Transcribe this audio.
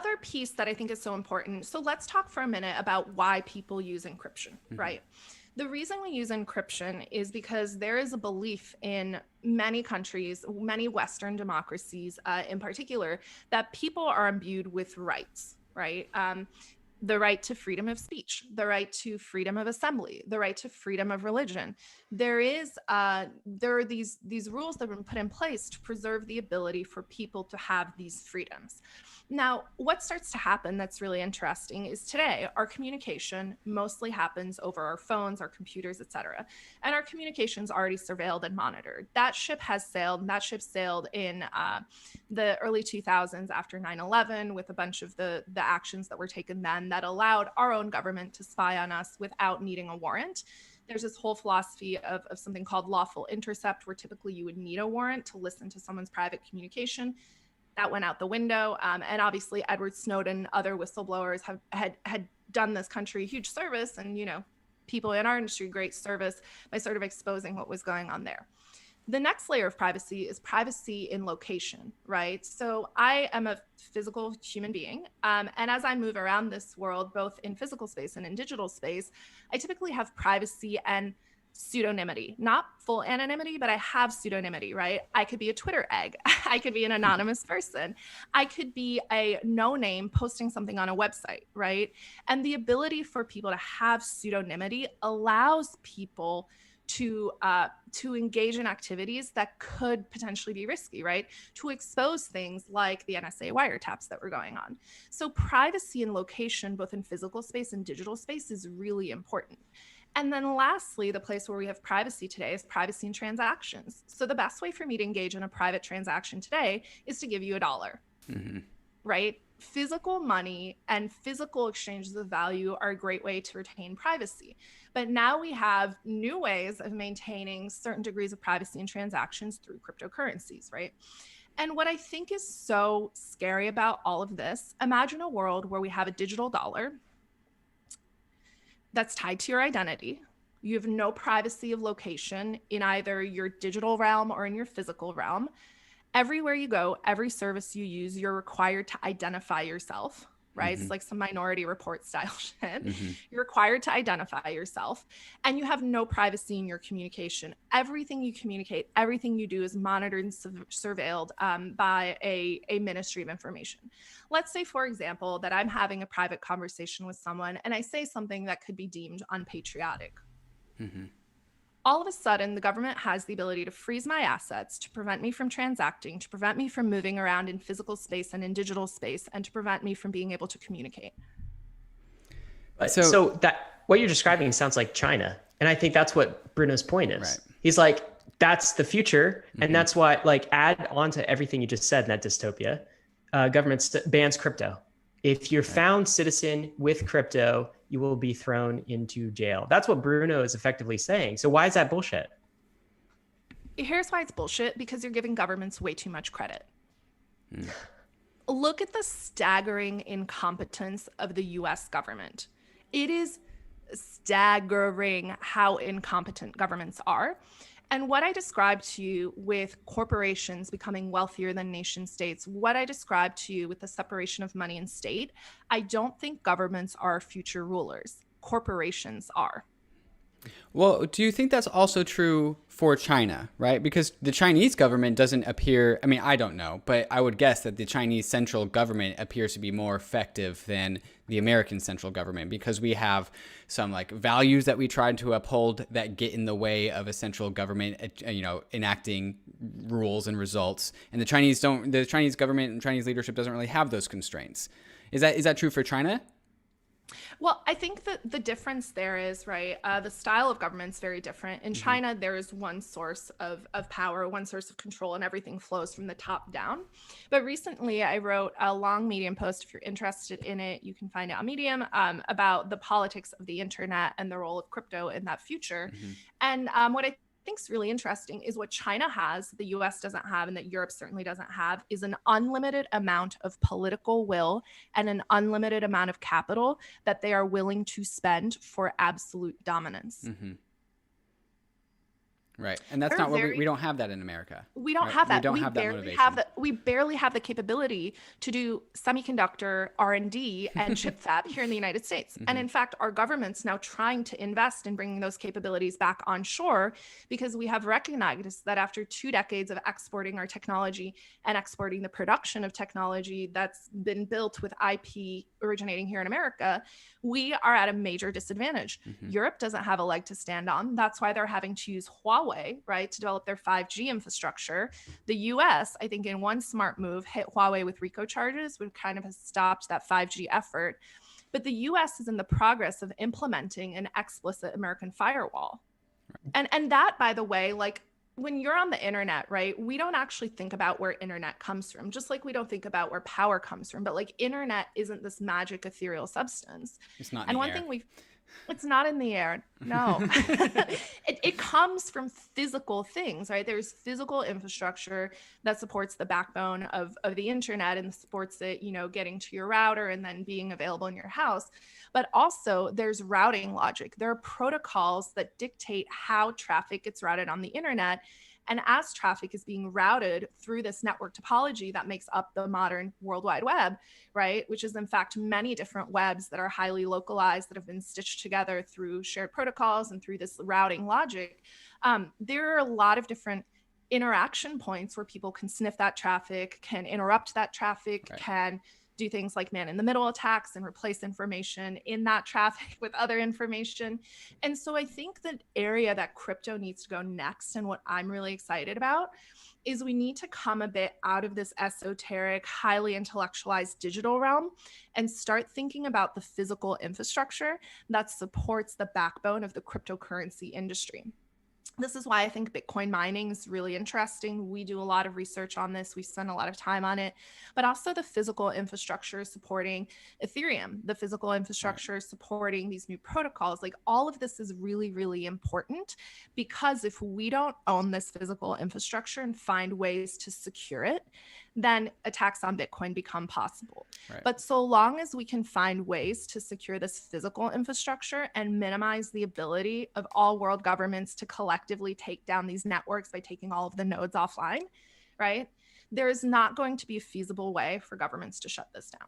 other piece that I think is so important, so let's talk for a minute about why people use encryption, right? The reason we use encryption is because there is a belief in many countries, many Western democracies in particular, that people are imbued with rights, right? The right to freedom of speech, the right to freedom of assembly, the right to freedom of religion. There are these rules that have been put in place to preserve the ability for people to have these freedoms. Now, what starts to happen that's really interesting is today our communication mostly happens over our phones, our computers, etc. And our communication's already surveilled and monitored. That ship has sailed, and that ship sailed in the early 2000s after 9/11 with a bunch of the actions that were taken then that allowed our own government to spy on us without needing a warrant. There's this whole philosophy of something called lawful intercept, where typically you would need a warrant to listen to someone's private communication. That went out the window. And obviously Edward Snowden and other whistleblowers had done this country a huge service, and, you know, people in our industry great service by sort of exposing what was going on there. The next layer of privacy is privacy in location, right? So I am a physical human being. And as I move around this world, both in physical space and in digital space, I typically have privacy and pseudonymity, not full anonymity, but I have pseudonymity, right? I could be a Twitter egg. I could be an anonymous person. I could be a no name posting something on a website, right? And the ability for people to have pseudonymity allows people to engage in activities that could potentially be risky, right? To expose things like the NSA wiretaps that were going on. So privacy and location, both in physical space and digital space, is really important. And then lastly, the place where we have privacy today is privacy in transactions. So the best way for me to engage in a private transaction today is to give you $1, right? Physical money and physical exchanges of value are a great way to retain privacy. But now we have new ways of maintaining certain degrees of privacy in transactions through cryptocurrencies, right? And what I think is so scary about all of this, imagine a world where we have a digital dollar that's tied to your identity. You have no privacy of location in either your digital realm or in your physical realm. Everywhere you go, every service you use, you're required to identify yourself, right? It's like some Minority Report style shit. You're required to identify yourself, and you have no privacy in your communication. Everything you communicate, everything you do is monitored and surveilled by a Ministry of Information. Let's say, for example, that I'm having a private conversation with someone and I say something that could be deemed unpatriotic. All of a sudden, the government has the ability to freeze my assets, to prevent me from transacting, to prevent me from moving around in physical space and in digital space, and to prevent me from being able to communicate. So that what you're describing sounds like China. And I think that's what Bruno's point is. Right. He's like, that's the future. And that's why, like, add on to everything you just said in that dystopia, government bans crypto. If you're found citizen with crypto, you will be thrown into jail. That's what Bruno is effectively saying. So why is that bullshit? Here's why it's bullshit, because you're giving governments way too much credit. Look at the staggering incompetence of the US government. It is staggering how incompetent governments are. And what I described to you with corporations becoming wealthier than nation states, what I described to you with the separation of money and state, I don't think governments are future rulers. Corporations are. Well, do you think that's also true for China, right? Because the Chinese government doesn't appear, I mean, I don't know, but I would guess that the Chinese central government appears to be more effective than the American central government, because we have some like values that we try to uphold that get in the way of a central government, enacting rules and results. And the Chinese government and Chinese leadership doesn't really have those constraints. Is that true for China? Well, I think that the difference there is, right, the style of government is very different. In China, there is one source of power, one source of control, and everything flows from the top down. But recently, I wrote a long Medium post. If you're interested in it, you can find it on Medium, about the politics of the internet and the role of crypto in that future. And what I think is really interesting is what China has, the US doesn't have, and that Europe certainly doesn't have, is an unlimited amount of political will and an unlimited amount of capital that they are willing to spend for absolute dominance. Right. And that's not what we don't have that in America. We don't right? have that. We don't we have that barely motivation. have that. We barely have the capability to do semiconductor R&D and chip fab here in the United States. And in fact, our government's now trying to invest in bringing those capabilities back onshore, because we have recognized that after 2 decades of exporting our technology and exporting the production of technology that's been built with IP originating here in America, we are at a major disadvantage. Europe doesn't have a leg to stand on. That's why they're having to use Huawei, right, to develop their 5G infrastructure. The US, I think in one smart move, hit Huawei with RICO charges, which kind of has stopped that 5G effort. But the US is in the progress of implementing an explicit American firewall. And that, by the way, like, when you're on the internet, right, we don't actually think about where internet comes from, just like we don't think about where power comes from. But like, internet isn't this magic ethereal substance. It's not in and the one air. thing it's not in the air. No, it comes from physical things, right? There's physical infrastructure that supports the backbone of the internet and supports it, you know, getting to your router and then being available in your house. But also there's routing logic. There are protocols that dictate how traffic gets routed on the internet. And as traffic is being routed through this network topology that makes up the modern World Wide Web, right, which is in fact many different webs that are highly localized, that have been stitched together through shared protocols and through this routing logic, there are a lot of different interaction points where people can sniff that traffic, can interrupt that traffic, Right. can do things like man-in-the-middle attacks and replace information in that traffic with other information. And so I think the area that crypto needs to go next, and what I'm really excited about, is we need to come a bit out of this esoteric, highly intellectualized digital realm and start thinking about the physical infrastructure that supports the backbone of the cryptocurrency industry. This is why I think Bitcoin mining is really interesting. We do a lot of research on this. We spend a lot of time on it, but also the physical infrastructure supporting Ethereum, the physical infrastructure supporting these new protocols. Like, all of this is really, really important, because if we don't own this physical infrastructure and find ways to secure it, then attacks on Bitcoin become possible. Right. But so long as we can find ways to secure this physical infrastructure and minimize the ability of all world governments to collectively take down these networks by taking all of the nodes offline, right, there is not going to be a feasible way for governments to shut this down.